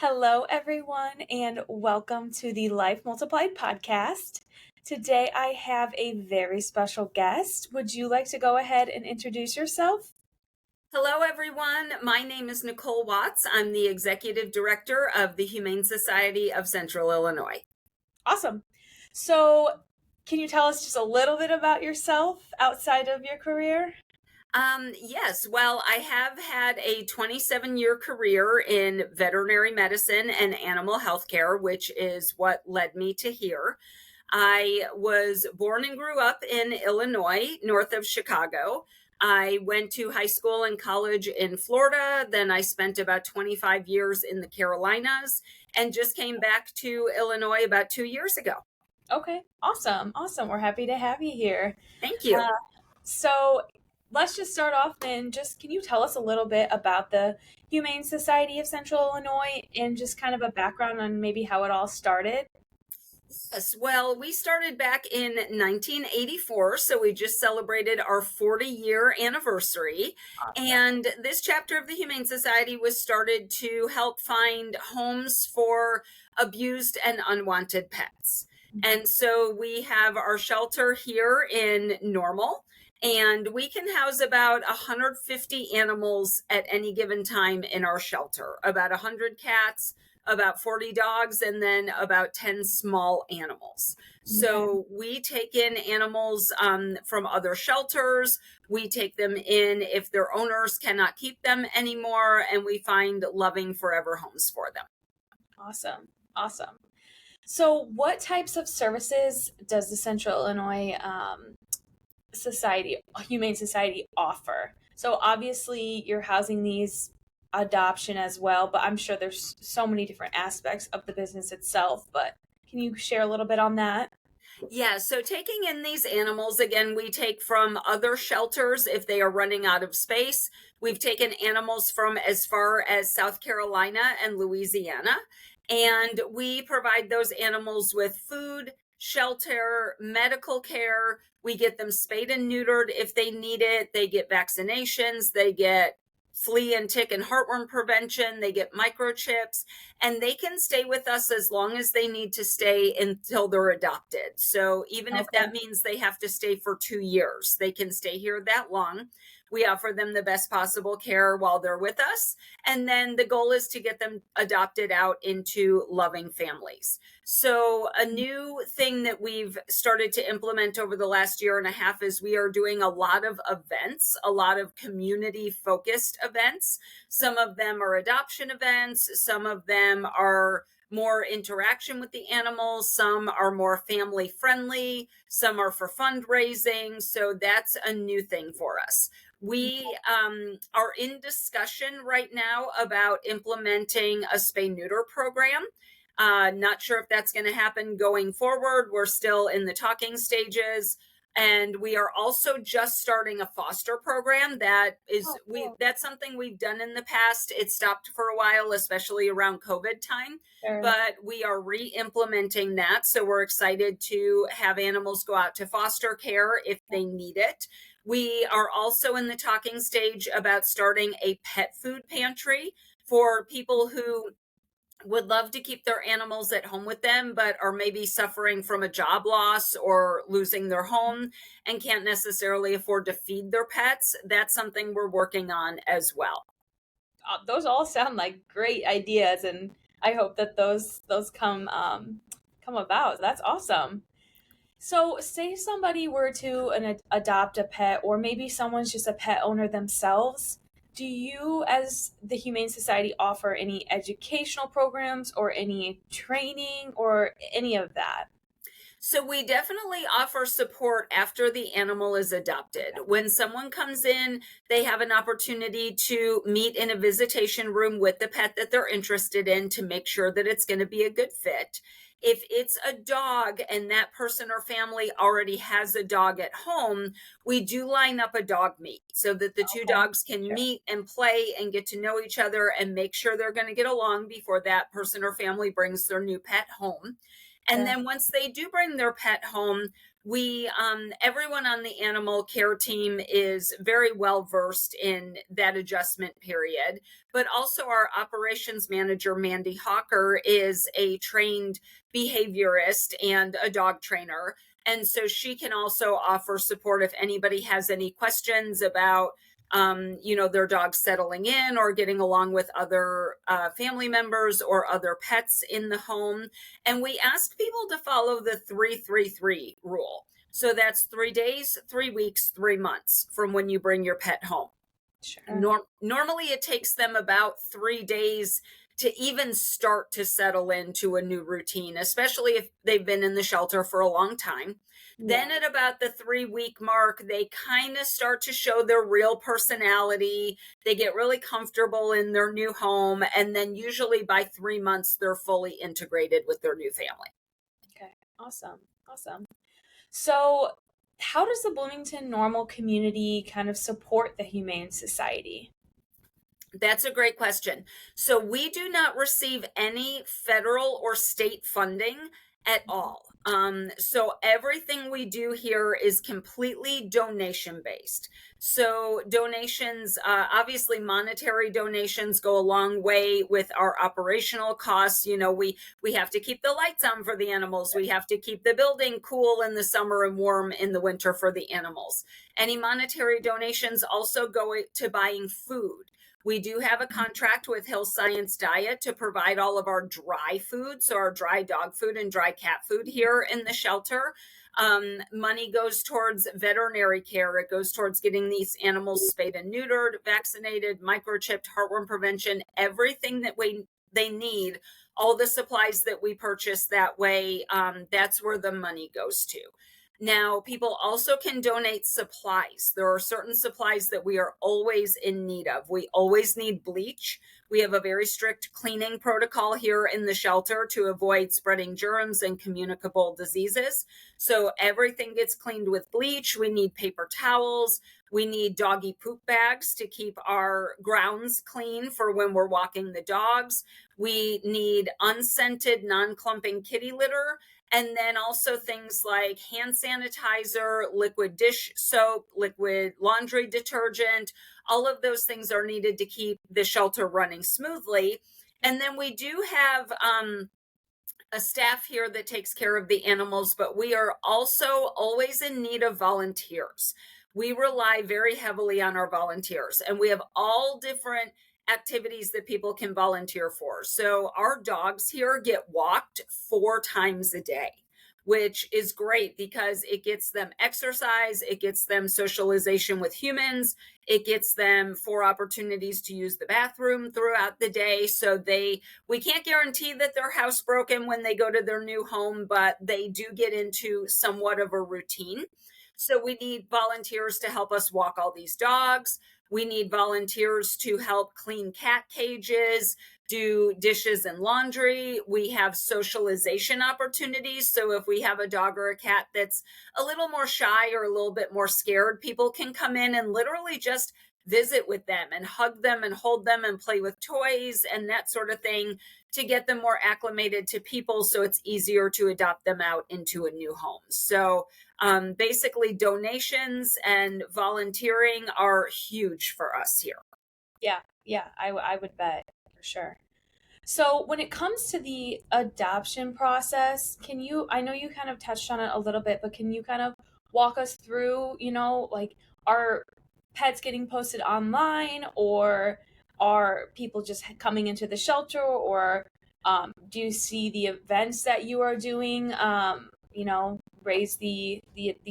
Hello, everyone, and welcome to the Life Multiplied podcast. Today, I have a very special guest. Would you like to go ahead and introduce yourself? Hello, everyone. My name is Nicole Watts. I'm the Executive Director of the Humane Society of Central Illinois. Awesome. So, can you tell us just a little bit about yourself outside of your career? Yes, well, I have had a 27-year career in veterinary medicine and animal health care, which is what led me to here. I was born and grew up in Illinois, north of Chicago. I went to high school and college in Florida. Then I spent about 25 years in the Carolinas and just came back to Illinois about 2 years ago. Okay, awesome. Awesome. We're happy to have you here. Thank Uh, you. so, let's just start off and just can you tell us a little bit about the Humane Society of Central Illinois and just kind of a background on maybe how it all started? Yes, well, we started back in 1984, so we just celebrated our 40-year anniversary. Awesome. And this chapter of the Humane Society was started to help find homes for abused and unwanted pets. And so we have our shelter here in Normal, and we can house about 150 animals at any given time in our shelter, about 100 cats, about 40 dogs, and then about 10 small animals. Okay. So we take in animals from other shelters. We take them in if their owners cannot keep them anymore, and we find loving forever homes for them. Awesome. Awesome. So, what types of services does the Central Illinois Humane Society offer? So, obviously, you're housing these adoption as well, but I'm sure there's so many different aspects of the business itself. But can you share a little bit on that? Yeah, so taking in these animals, again, we take from other shelters if they are running out of space. We've taken animals from as far as South Carolina and Louisiana, and we provide those animals with food, shelter, medical care. We get them spayed and neutered if they need it. They get vaccinations, they get flea and tick and heartworm prevention, they get microchips, and they can stay with us as long as they need to stay until they're adopted. So even if Okay. that means they have to stay for 2 years, they can stay here that long. We offer them the best possible care while they're with us. And then the goal is to get them adopted out into loving families. So, a new thing that we've started to implement over the last year and a half is we are doing a lot of events, a lot of community focused events. Some of them are adoption events, some of them are more interaction with the animals, some are more family friendly, some are for fundraising. So, that's a new thing for us. We are in discussion right now about implementing a spay neuter program. Not sure if that's going to happen going forward. We're still in the talking stages. And we are also just starting a foster program Oh, cool. that's something we've done in the past. It stopped for a while, especially around COVID time, Sure. but we are re-implementing that. So we're excited to have animals go out to foster care if they need it. We are also in the talking stage about starting a pet food pantry for people who would love to keep their animals at home with them, but are maybe suffering from a job loss or losing their home and can't necessarily afford to feed their pets. That's something we're working on as well. Those all sound like great ideas, and I hope that those come about. That's awesome. So, say somebody were to adopt a pet, or maybe someone's just a pet owner themselves. Do you, as the Humane Society, offer any educational programs or any training or any of that? So we definitely offer support after the animal is adopted. When someone comes in, they have an opportunity to meet in a visitation room with the pet that they're interested in to make sure that it's going to be a good fit. If it's a dog and that person or family already has a dog at home, we do line up a dog meet so that the two Okay, dogs can sure. meet and play and get to know each other and make sure they're going to get along before that person or family brings their new pet home. And Sure. then once they do bring their pet home, Everyone on the animal care team is very well versed in that adjustment period, but also our operations manager, Mandy Hawker, is a trained behaviorist and a dog trainer. And so she can also offer support if anybody has any questions about their dog settling in or getting along with other family members or other pets in the home. And we ask people to follow the 3-3-3 rule. So that's 3 days, 3 weeks, 3 months from when you bring your pet home. Sure. Normally it takes them about 3 days to even start to settle into a new routine, especially if they've been in the shelter for a long time. Then at about the 3-week mark, they kind of start to show their real personality. They get really comfortable in their new home. And then usually by 3 months, they're fully integrated with their new family. Okay. Awesome. Awesome. So, how does the Bloomington-Normal community kind of support the Humane Society? That's a great question. So we do not receive any federal or state funding at all. So everything we do here is completely donation based. So donations, obviously monetary donations go a long way with our operational costs. We have to keep the lights on for the animals. We have to keep the building cool in the summer and warm in the winter for the animals. Any monetary donations also go to buying food. We do have a contract with Hill Science Diet to provide all of our dry food, so our dry dog food and dry cat food here in the shelter. Money goes towards veterinary care. It goes towards getting these animals spayed and neutered, vaccinated, microchipped, heartworm prevention, everything that they need, all the supplies that we purchase that way. That's where the money goes to. Now, people also can donate supplies. There are certain supplies that we are always in need of. We always need bleach. We have a very strict cleaning protocol here in the shelter to avoid spreading germs and communicable diseases. So everything gets cleaned with bleach. We need paper towels. We need doggy poop bags to keep our grounds clean for when we're walking the dogs. We need unscented, non-clumping kitty litter. And then also things like hand sanitizer, liquid dish soap, liquid laundry detergent. All of those things are needed to keep the shelter running smoothly. And then we do have a staff here that takes care of the animals, but we are also always in need of volunteers. We rely very heavily on our volunteers, and we have all different activities that people can volunteer for. So our dogs here get walked 4 times a day, which is great because it gets them exercise, it gets them socialization with humans, it gets them 4 opportunities to use the bathroom throughout the day. So we can't guarantee that they're housebroken when they go to their new home, but they do get into somewhat of a routine. So we need volunteers to help us walk all these dogs. We need volunteers to help clean cat cages, do dishes and laundry. We have socialization opportunities. So if we have a dog or a cat that's a little more shy or a little bit more scared, people can come in and literally just visit with them and hug them and hold them and play with toys and that sort of thing to get them more acclimated to people, so it's easier to adopt them out into a new home. So basically donations and volunteering are huge for us here. Yeah, I would bet for sure. So when it comes to the adoption process, I know you kind of touched on it a little bit, but can you kind of walk us through, like, are pets getting posted online, or are people just coming into the shelter, or do you see the events that you are doing, raise the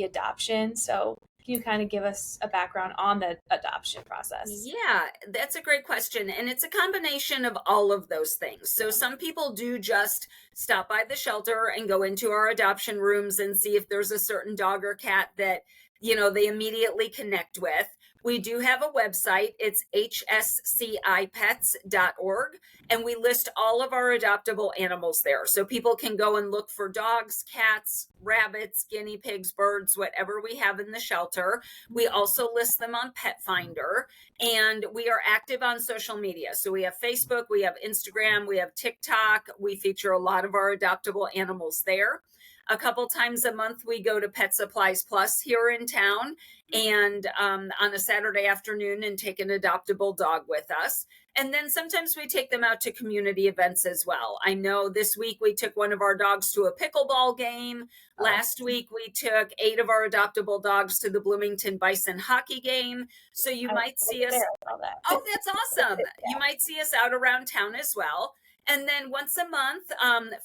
adoption? So can you kind of give us a background on the adoption process? Yeah, that's a great question. And it's a combination of all of those things. So some people do just stop by the shelter and go into our adoption rooms and see if there's a certain dog or cat that, they immediately connect with. We do have a website. It's hscipets.org, and we list all of our adoptable animals there. So people can go and look for dogs, cats, rabbits, guinea pigs, birds, whatever we have in the shelter. We also list them on Pet Finder, and we are active on social media. So we have Facebook, we have Instagram, we have TikTok. We feature a lot of our adoptable animals there. A couple times a month, we go to Pet Supplies Plus here in town, and on a Saturday afternoon, and take an adoptable dog with us. And then sometimes we take them out to community events as well. I know this week we took one of our dogs to a pickleball game. Last week we took 8 of our adoptable dogs to the Bloomington Bison hockey game. So you might see us. Oh, that's awesome. You might see us out around town as well. And then once a month,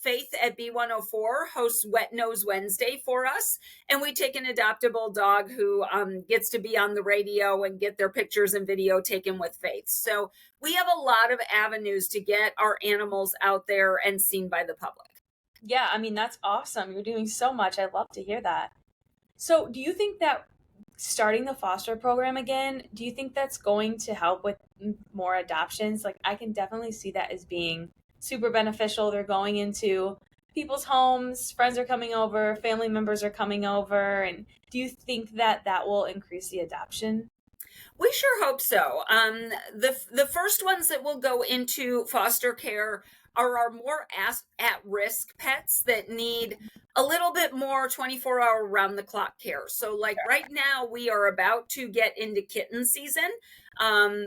Faith at B104 hosts Wet Nose Wednesday for us. And we take an adoptable dog who gets to be on the radio and get their pictures and video taken with Faith. So we have a lot of avenues to get our animals out there and seen by the public. Yeah, I mean, that's awesome. You're doing so much. I love to hear that. So do you think that starting the foster program again, do you think that's going to help with more adoptions? Like, I can definitely see that as being super beneficial. They're going into people's homes, friends are coming over, family members are coming over. And do you think that that will increase the adoption? We sure hope so. The first ones that will go into foster care are our more at-risk pets that need a little bit more 24-hour round-the-clock care. So like right now, we are about to get into kitten season.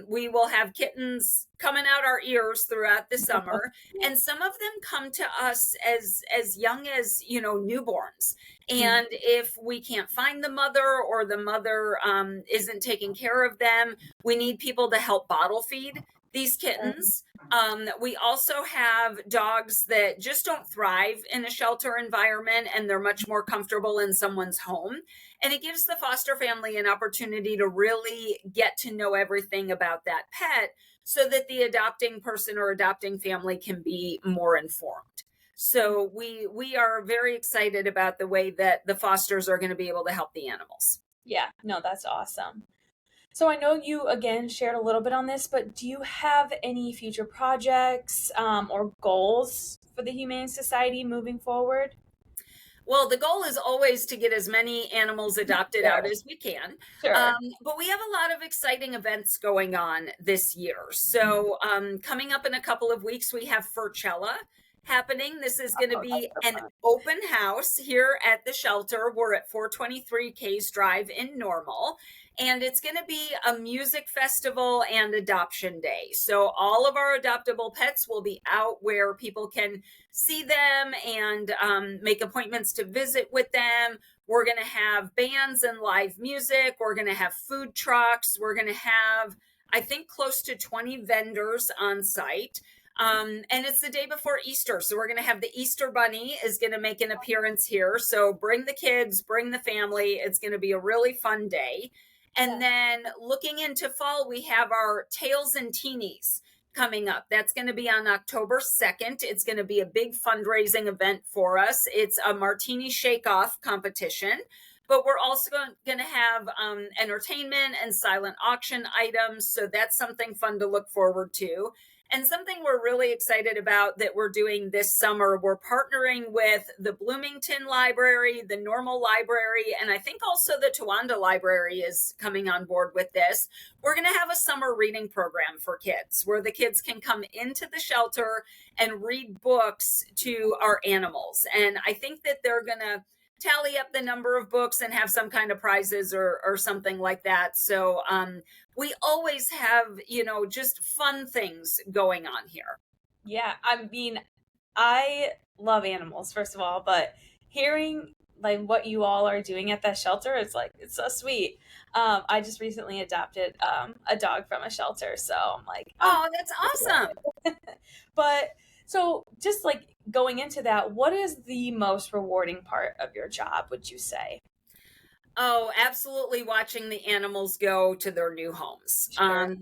We will have kittens coming out our ears throughout the summer, and some of them come to us as young as, newborns. And if we can't find the mother, or the mother isn't taking care of them, we need people to help bottle feed these kittens. We also have dogs that just don't thrive in a shelter environment, and they're much more comfortable in someone's home. And it gives the foster family an opportunity to really get to know everything about that pet, so that the adopting person or adopting family can be more informed. So we are very excited about the way that the fosters are going to be able to help the animals. Yeah, no, that's awesome. So I know you, again, shared a little bit on this, but do you have any future projects or goals for the Humane Society moving forward? Well, the goal is always to get as many animals adopted out as we can. Sure. But we have a lot of exciting events going on this year. So coming up in a couple of weeks, we have Furchella happening. This is going to be an open house here at the shelter. We're at 423 Case Drive in Normal. And it's going to be a music festival and adoption day. So all of our adoptable pets will be out where people can see them and make appointments to visit with them. We're going to have bands and live music. We're going to have food trucks. We're going to have, I think, close to 20 vendors on site. And it's the day before Easter. So we're going to have the Easter Bunny is going to make an appearance here. So bring the kids, bring the family. It's going to be a really fun day. And then looking into fall, we have our Tails and Teenies coming up. That's going to be on October 2nd. It's going to be a big fundraising event for us. It's a martini shake-off competition, but we're also going to have entertainment and silent auction items. So that's something fun to look forward to. And something we're really excited about that we're doing this summer, we're partnering with the Bloomington Library, the Normal Library, and I think also the Towanda Library is coming on board with this. We're going to have a summer reading program for kids where the kids can come into the shelter and read books to our animals. And I think that they're going to tally up the number of books and have some kind of prizes or something like that. So we always have, just fun things going on here. Yeah, I mean, I love animals, first of all, but hearing like what you all are doing at that shelter is like, it's so sweet. I just recently adopted a dog from a shelter, so I'm like, oh, that's awesome. But so just like going into that, what is the most rewarding part of your job, would you say? Oh, absolutely watching the animals go to their new homes. Sure.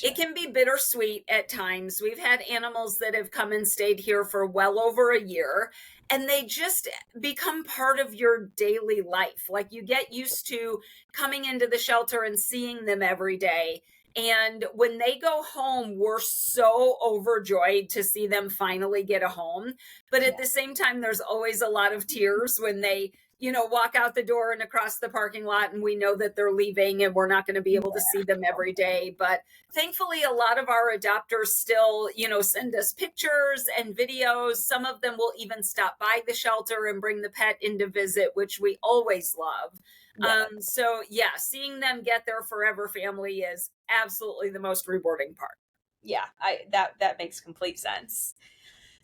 It can be bittersweet at times. We've had animals that have come and stayed here for well over a year, and they just become part of your daily life. Like you get used to coming into the shelter and seeing them every day. And when they go home, we're so overjoyed to see them finally get a home. But at the same time, there's always a lot of tears when they walk out the door and across the parking lot, and we know that they're leaving and we're not going to be able to see them every day. But thankfully, a lot of our adopters still, send us pictures and videos. Some of them will even stop by the shelter and bring the pet in to visit, which we always love. Yeah. So yeah, seeing them get their forever family is absolutely the most rewarding part. Yeah, that makes complete sense.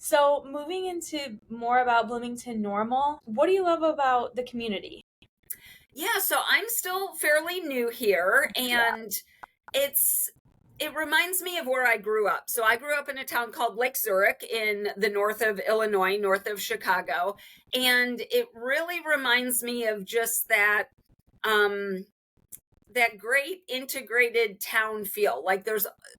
So moving into more about Bloomington-Normal, what do you love about the community? Yeah, so I'm still fairly new here, and it reminds me of where I grew up. So I grew up in a town called Lake Zurich in the north of Illinois, north of Chicago, and it really reminds me of just that great integrated town feel. Like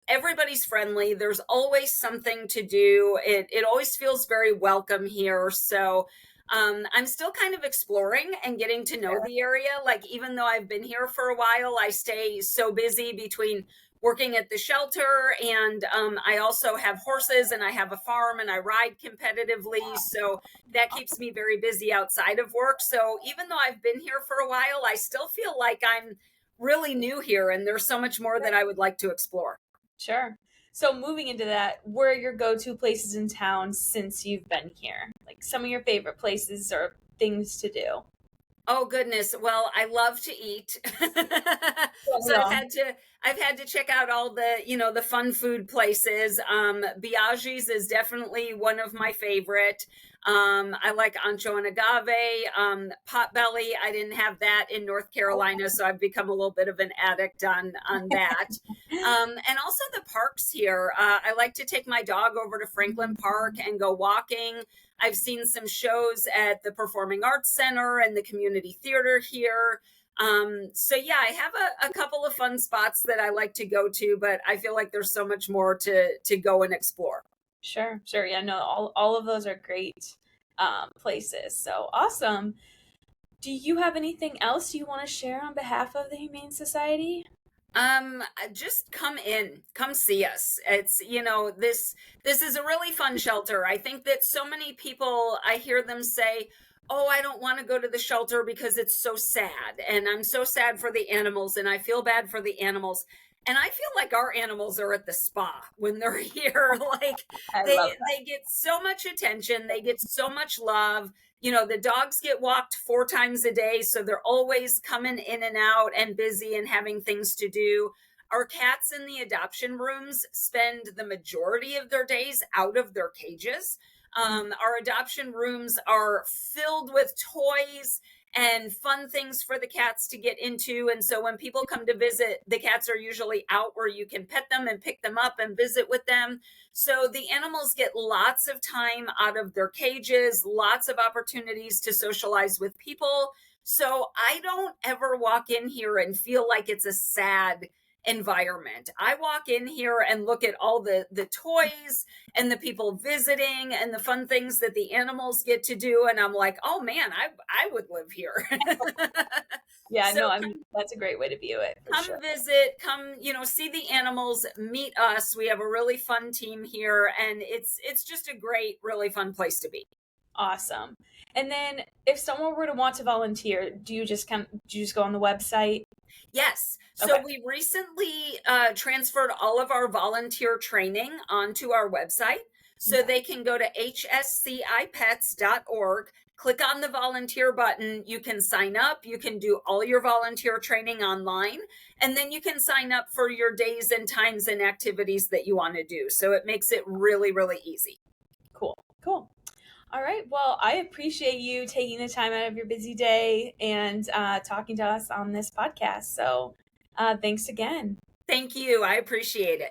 everybody's friendly, there's always something to do. It always feels very welcome here. So I'm still kind of exploring and getting to know the area. Like, even though I've been here for a while, I stay so busy between working at the shelter, and I also have horses, and I have a farm, and I ride competitively. So that keeps me very busy outside of work. So even though I've been here for a while, I still feel like I'm really new here, and there's so much more that I would like to explore. Sure. So moving into that, where are your go-to places in town since you've been here? Like some of your favorite places or things to do? Oh goodness. Well, I love to eat. So I've had to check out all the fun food places. Biaggi's is definitely one of my favorite. I like ancho and agave, potbelly. I didn't have that in North Carolina, so I've become a little bit of an addict on that. And also the parks here. I like to take my dog over to Franklin Park and go walking. I've seen some shows at the Performing Arts Center and the community theater here. So yeah, I have a couple of fun spots that I like to go to, but I feel like there's so much more to go and explore. Sure, sure. Yeah, no, all of those are great places. So awesome. Do you have anything else you want to share on behalf of the Humane Society? Just come see us. It's, this is a really fun shelter. I think that so many people, I hear them say, oh, I don't want to go to the shelter because it's so sad, and I'm so sad for the animals, and I feel bad for the animals. And I feel like our animals are at the spa when they're here. Like, I they love that. they get so much attention, they get so much love. The dogs get walked 4 times a day, so they're always coming in and out and busy and having things to do. Our cats in the adoption rooms spend the majority of their days out of their cages. Our adoption rooms are filled with toys and fun things for the cats to get into. And so when people come to visit, the cats are usually out where you can pet them and pick them up and visit with them. So the animals get lots of time out of their cages, lots of opportunities to socialize with people. So I don't ever walk in here and feel like it's a sad environment. I walk in here and look at all the toys and the people visiting and the fun things that the animals get to do, and I'm like, oh man, I would live here. Yeah, So no, I mean, that's a great way to view it for come sure. visit, come, see the animals, meet us. We have a really fun team here, and it's just a great, really fun place to be. Awesome. And then if someone were to want to volunteer, do you just go on the website? Yes. So Okay. we recently transferred all of our volunteer training onto our website. So they can go to hscipets.org, click on the volunteer button. You can sign up. You can do all your volunteer training online, and then you can sign up for your days and times and activities that you want to do. So it makes it really, really easy. Cool. Cool. All right. Well, I appreciate you taking the time out of your busy day and talking to us on this podcast. So thanks again. Thank you. I appreciate it.